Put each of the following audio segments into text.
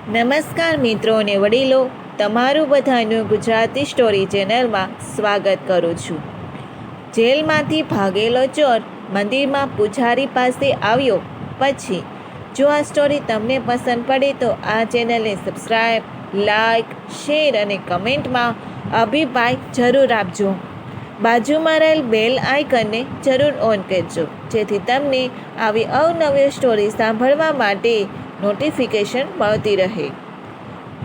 નમસ્કાર મિત્રો અને વડીલો, તમારું બધાનું ગુજરાતી સ્ટોરી ચેનલમાં સ્વાગત કરું છું. જેલમાંથી ભાગેલો ચોર મંદિરમાં પૂજારી પાસે આવ્યો. પછી જો આ સ્ટોરી તમને પસંદ પડે તો આ ચેનલને સબસ્ક્રાઈબ, લાઈક, શેર અને કમેન્ટમાં અભિપ્રાય જરૂર આપજો. બાજુમાં રહેલ બેલ આઇકનને જરૂર ઓન કરજો, જેથી તમને આવી અવનવી સ્ટોરી સાંભળવા માટે નોટિફિકેશન મળતી રહે.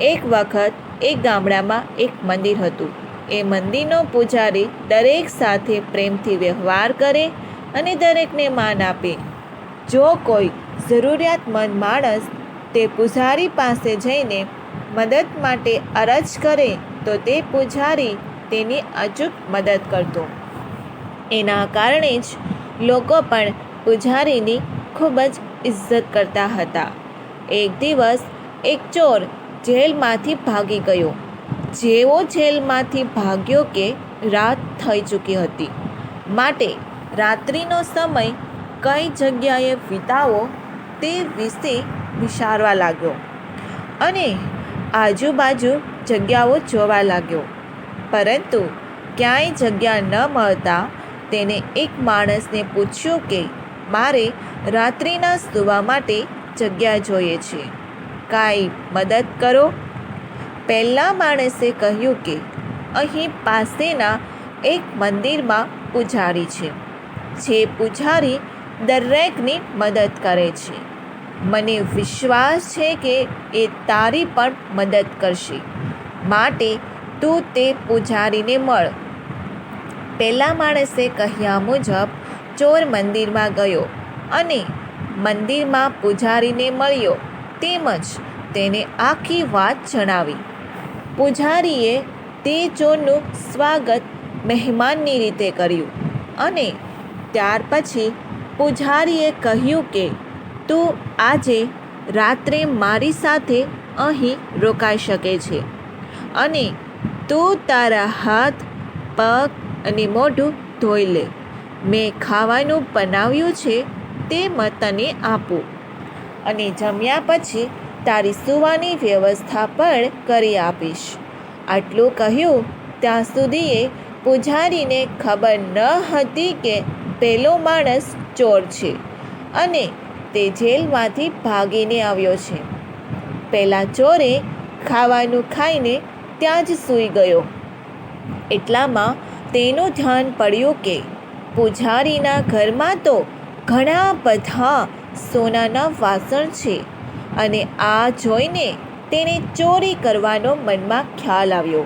એક વખત એક ગામડામાં એક મંદિર હતું. એ મંદિરનો પૂજારી દરેક સાથે પ્રેમથી વ્યવહાર કરે અને દરેકને માન આપે. જો કોઈ જરૂરિયાતમંદ માણસ તે પૂજારી પાસે જઈને મદદ માટે અરજ કરે તો તે પૂજારી તેની અચૂક મદદ કરતો. એના કારણે જ લોકો પણ પૂજારીની ખૂબ જ ઇજ્જત કરતા હતા. એક દિવસ એક ચોર જેલમાંથી ભાગી ગયો. જેવો જેલમાંથી ભાગ્યો કે રાત થઈ ચૂકી હતી, માટે રાત્રિનો સમય કઈ જગ્યાએ વિતાવો તે વિશે વિચારવા લાગ્યો અને આજુબાજુ જગ્યાઓ જોવા લાગ્યો. પરંતુ ક્યાંય જગ્યા ન મળતા તેને એક માણસને પૂછ્યું કે મારે રાત્રિના સૂવા માટે જગ્યા જોઈએ છે, કાંઈ મદદ કરો. પહેલા માણસે કહ્યું કે અહીં પાસેના એક મંદિરમાં પૂજારી છે. જે પૂજારી દરેકની મદદ કરે છે. મને વિશ્વાસ છે કે એ તારી પણ મદદ કરશે, માટે તું તે પૂજારીને મળ. પહેલા માણસે કહ્યા મુજબ ચોર મંદિરમાં ગયો અને મંદિરમાં પૂજારીને મળ્યો તેમજ તેને આખી વાત જણાવી. પૂજારીએ તે ચોરનું સ્વાગત મહેમાનની રીતે કર્યું અને ત્યાર પછી પૂજારીએ કહ્યું કે તું આજે રાત્રે મારી સાથે અહીં રોકાઈ શકે છે અને તું તારા હાથ, પગ અને મોઢું ધોઈ લે. મેં ખાવાનું બનાવ્યું છે તે તને આપું અને જમ્યા પછી તારી સૂવાની વ્યવસ્થા પણ કરી આપીશ. આટલું કહ્યું ત્યાં સુધીએ પૂજારીને ખબર ન હતી કે પેલો માણસ ચોર છે અને તે જેલમાંથી ભાગીને આવ્યો છે. પેલા ચોરે ખાવાનું ખાઈને ત્યાં જ સૂઈ ગયો. એટલામાં તેનું ધ્યાન પડ્યું કે પૂજારીના ઘરમાં તો ઘણા બધા સોનાના વાસણ છે અને આ જોઈને તેને ચોરી કરવાનો મનમાં ખ્યાલ આવ્યો.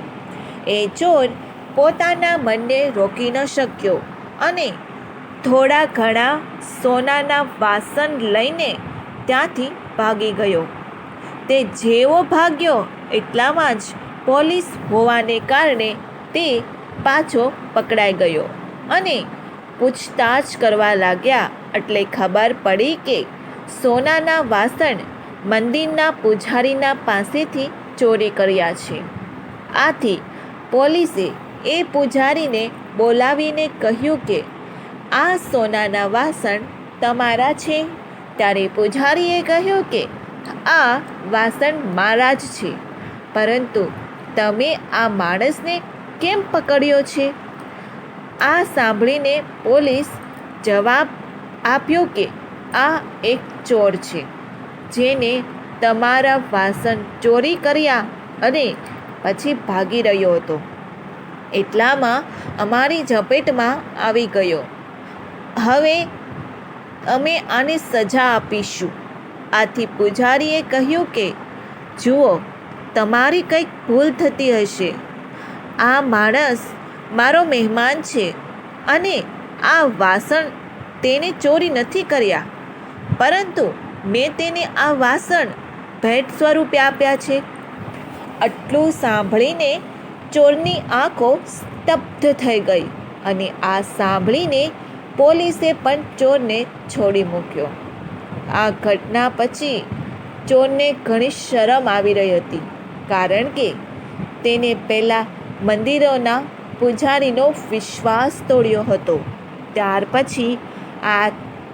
એ ચોર પોતાના મનને રોકી ન શક્યો અને થોડા ઘણા સોનાના વાસણ લઈને ત્યાંથી ભાગી ગયો. તે જેવો ભાગ્યો એટલામાં જ પોલીસ હોવાને કારણે તે પાછો પકડાઈ ગયો અને પૂછતાછ કરવા લાગ્યા. એટલે ખબર પડી કે સોનાના વાસણ મંદિરના પૂજારીના પાસેથી ચોરી કર્યા છે. આથી પોલીસે એ પૂજારીને બોલાવીને કહ્યું કે આ સોનાના વાસણ તમારા છે. ત્યારે પૂજારીએ કહ્યું કે આ વાસણ મારા જ છે, પરંતુ તમે આ માણસને કેમ પકડ્યો છે? આ સાંભળીને પોલીસ જવાબ આપ્યો કે આ એક ચોર છે, જેને તમારા વાસણ ચોરી કર્યા અને પછી ભાગી રહ્યો હતો. એટલામાં અમારી ઝપેટમાં આવી ગયો. હવે અમે આને સજા આપીશું. આથી પૂજારીએ કહ્યું કે જુઓ, તમારી કંઈક ભૂલ થતી હશે. આ માણસ મારો મહેમાન છે અને આ વાસણ તેને ચોરી નથી કર્યા, પરંતુ મેં તેને આ વાસણ ભેટ સ્વરૂપે આપ્યા છે. આટલું સાંભળીને ચોરની આંખો સ્તબ્ધ થઈ ગઈ અને આ સાંભળીને પોલીસે પણ ચોરને છોડી મૂક્યો. આ ઘટના પછી ચોરને ઘણી શરમ આવી રહી હતી, કારણ કે તેને પહેલાં મંદિરોના પૂજારીનો વિશ્વાસ તોડ્યો હતો. ત્યાર પછી આ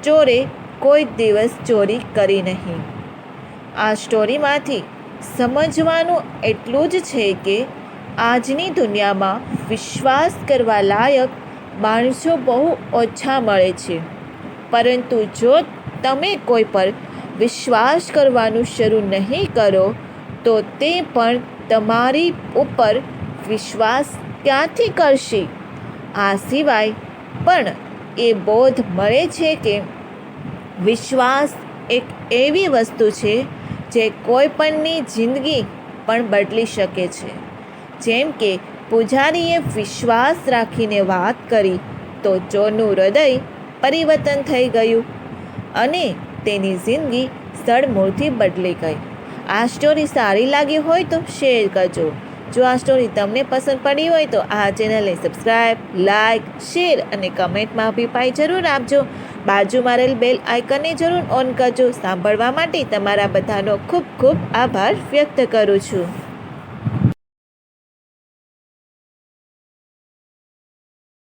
ચોરે કોઈ દિવસ ચોરી કરી નહીં. આ સ્ટોરીમાંથી સમજવાનું એટલું જ છે કે આજની દુનિયામાં વિશ્વાસ કરવા લાયક માણસો બહુ ઓછા મળે છે, પરંતુ જો તમે કોઈ પર વિશ્વાસ કરવાનું શરૂ નહીં કરો તો તે પણ તમારી ઉપર વિશ્વાસ ક્યાંથી કરશે? આ સિવાય પણ એ બોધ મળે છે કે વિશ્વાસ એક એવી વસ્તુ છે જે કોઈપણની જિંદગી પણ બદલી શકે છે. જેમ કે પૂજારીએ વિશ્વાસ રાખીને વાત કરી તો ચોરનું હૃદય પરિવર્તન થઈ ગયું અને તેની જિંદગી સડમૂળથી બદલી ગઈ. આ સ્ટોરી સારી લાગી હોય તો શેર કરજો. જો આ સ્ટોરી તમને પસંદ પડી હોય તો આ ચેનલને સબસ્ક્રાઈબ, લાઈક, શેર અને કમેન્ટમાં અભિપ્રાય જરૂર આપજો. બાજુમાં રહેલ બેલ આઇકનને જરૂર ઓન કરજો. સાંભળવા માટે તમારા બધાનો ખૂબ ખૂબ આભાર વ્યક્ત કરું છું.